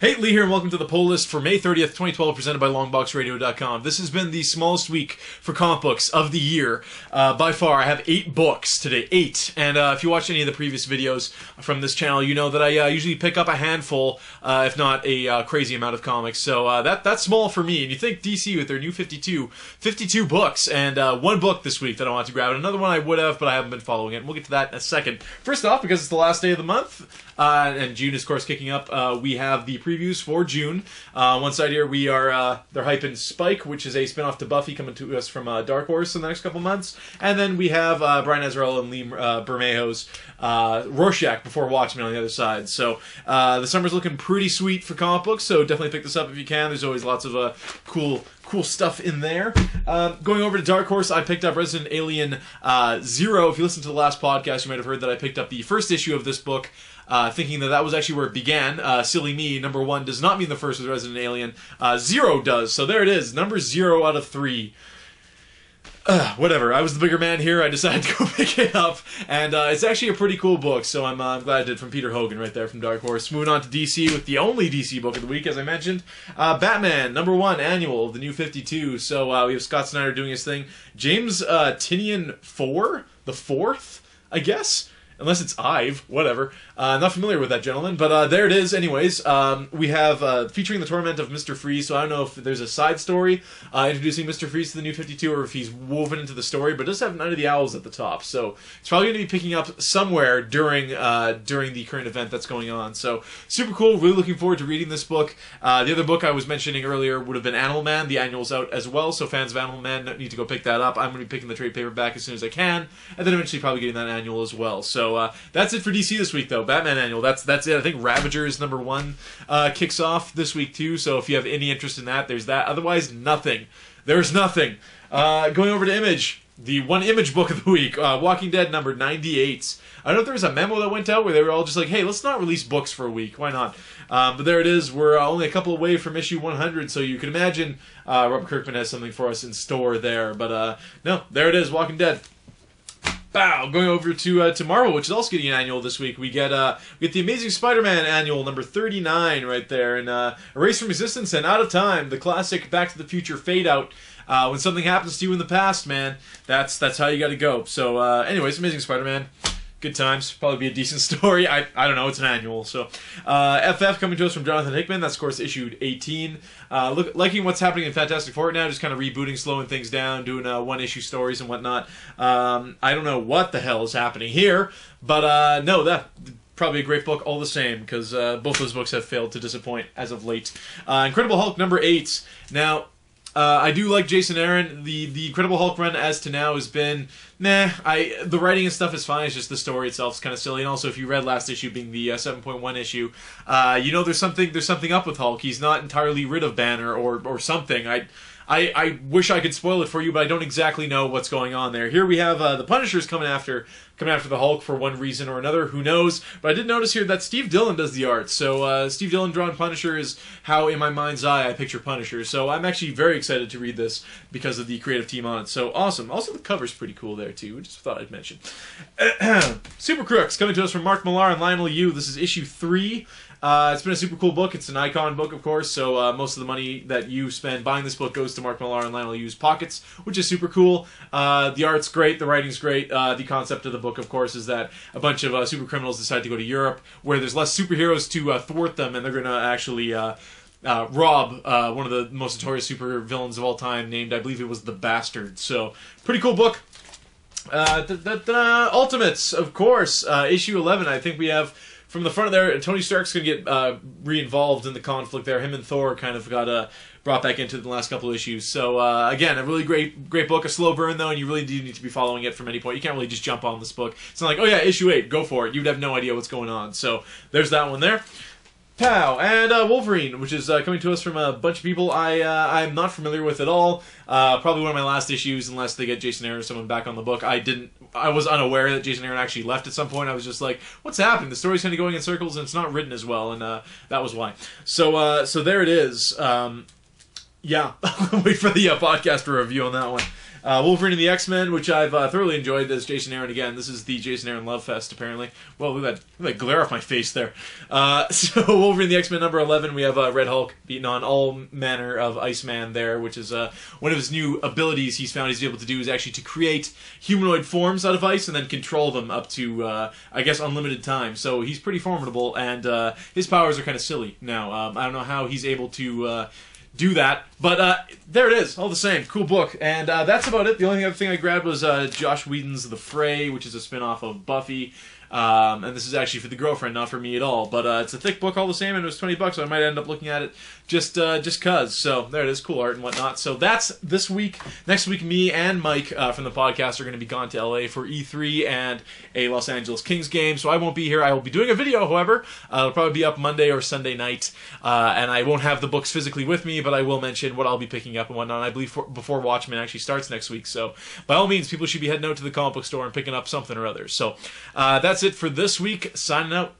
Hey, Lee here, and welcome to the poll list for May 30th, 2012, presented by longboxradio.com. This has been the smallest week for comic books of the year. By far, I have 8 books today. 8. And if you watched any of the previous videos from this channel, you know that I usually pick up a handful, if not a crazy amount of comics. So that's small for me. And you think DC with their new 52 books, and 1 book this week that I want to grab. And another one I would have, but I haven't been following it. And we'll get to that in a second. First off, because it's the last day of the month, and June is, of course, kicking up, we have the previews for June. One side here, we are they're hyping Spike, which is a spin-off to Buffy coming to us from Dark Horse in the next couple months. And then we have Brian Azzarello and Lee Bermejo's Rorschach before Watchmen on the other side. So the summer's looking pretty sweet for comic books, so definitely pick this up if you can. There's always lots of cool stuff in there. Going over to Dark Horse, I picked up Resident Alien 0. If you listened to the last podcast, you might have heard that I picked up the first issue of this book, thinking that was actually where it began. Silly me, number 1 does not mean the first with Resident Alien. 0 does, so there it is, number 0 out of 3. Whatever, I was the bigger man here, I decided to go pick it up, and it's actually a pretty cool book, so I'm glad I did, from Peter Hogan right there from Dark Horse. Moving on to DC with the only DC book of the week, as I mentioned, Batman, number 1, annual, the new 52, so we have Scott Snyder doing his thing. James Tynion 4, the 4th, I guess? Unless it's Ive, whatever. Not familiar with that gentleman, but there it is anyways. We have featuring the torment of Mr. Freeze, so I don't know if there's a side story introducing Mr. Freeze to the new 52 or if he's woven into the story, but it does have Night of the Owls at the top, so it's probably going to be picking up somewhere during the current event that's going on. So super cool, really looking forward to reading this book. The other book I was mentioning earlier would have been Animal Man. The annual's out as well, so fans of Animal Man need to go pick that up. I'm going to be picking the trade paperback as soon as I can, and then eventually probably getting that annual as well. So that's it for DC this week, though. Batman annual, that's it. I think Ravager is number 1, kicks off this week too, so if you have any interest in that, there's that. Otherwise, nothing. There's nothing. Going over to Image, the one Image book of the week, Walking Dead number 98. I don't know if there was a memo that went out where they were all just like, hey, let's not release books for a week. Why not? But there it is. We're only a couple away from issue 100, so you can imagine Robert Kirkman has something for us in store there. But no, there it is, Walking Dead. Bow! Going over to Marvel, which is also getting an annual this week. We get the Amazing Spider-Man annual, number 39 right there. And Erase from Existence and Out of Time, the classic Back to the Future fade out. When something happens to you in the past, man, that's how you gotta go. So anyways, Amazing Spider-Man. Good times. Probably be a decent story. I don't know. It's an annual. So, FF coming to us from Jonathan Hickman. That's, of course, issued 18. Liking what's happening in Fantastic Four now. Just kind of rebooting, slowing things down, doing one-issue stories and whatnot. I don't know what the hell is happening here. But, no, that... probably a great book all the same, because both those books have failed to disappoint as of late. Incredible Hulk number 8. Now... I do like Jason Aaron. The Incredible Hulk run as to now has been meh. The writing and stuff is fine. It's just the story itself is kind of silly. And also, if you read last issue, being the 7.1 issue, you know there's something up with Hulk. He's not entirely rid of Banner or something. I wish I could spoil it for you, but I don't exactly know what's going on there. Here we have the Punishers coming after the Hulk for one reason or another. Who knows? But I did notice here that Steve Dillon does the art. So Steve Dillon drawing Punisher is how, in my mind's eye, I picture Punisher. So I'm actually very excited to read this because of the creative team on it. So awesome. Also, the cover's pretty cool there, too. Just thought I'd mention. Super Crooks coming to us from Mark Millar and Lionel Yu. This is issue 3. It's been a super cool book. It's an icon book, of course, so most of the money that you spend buying this book goes to Mark Millar and Lionel Yu's pockets, which is super cool. The art's great, the writing's great. The concept of the book, of course, is that a bunch of super criminals decide to go to Europe, where there's less superheroes to thwart them, and they're going to actually rob one of the most notorious super villains of all time, named, I believe it was the Bastard. So, pretty cool book. Ultimates, of course, issue 11. I think we have... From the front of there, Tony Stark's going to get re-involved in the conflict there. Him and Thor kind of got brought back into the last couple of issues. So, again, a really great book. A slow burn, though, and you really do need to be following it from any point. You can't really just jump on this book. It's not like, oh yeah, issue 8, go for it. You'd have no idea what's going on. So, there's that one there. Pow! And Wolverine, which is coming to us from a bunch of people I'm not familiar with at all. Probably one of my last issues, unless they get Jason Aaron or someone back on the book. I was unaware that Jason Aaron actually left at some point. I was just like, what's happening? The story's kind of going in circles, and it's not written as well, and that was why. So there it is. Yeah, wait for the podcast for a review on that one. Wolverine and the X-Men, which I've thoroughly enjoyed as Jason Aaron again. This is the Jason Aaron Love Fest, apparently. Well, look at that glare off my face there. So Wolverine and the X-Men number 11, we have Red Hulk beating on all manner of Iceman there, which is one of his new abilities he's found he's able to do is actually to create humanoid forms out of ice and then control them up to, I guess, unlimited time. So he's pretty formidable, and his powers are kind of silly now. I don't know how he's able to do that, but there it is, all the same. Cool book, and that's about it. The only other thing I grabbed was Josh Whedon's The Fray, which is a spin-off of Buffy. And this is actually for the girlfriend, not for me at all. But it's a thick book all the same, and it was $20, so I might end up looking at it just cause. So there it is, cool art and whatnot. So that's this week. Next week, me and Mike from the podcast are going to be gone to LA for E3 and a Los Angeles Kings game. So I won't be here. I will be doing a video, however. It'll probably be up Monday or Sunday night, and I won't have the books physically with me, but I will mention what I'll be picking up and whatnot. I believe before Watchmen actually starts next week. So by all means, people should be heading out to the comic book store and picking up something or other. So that's it for this week. Signing out.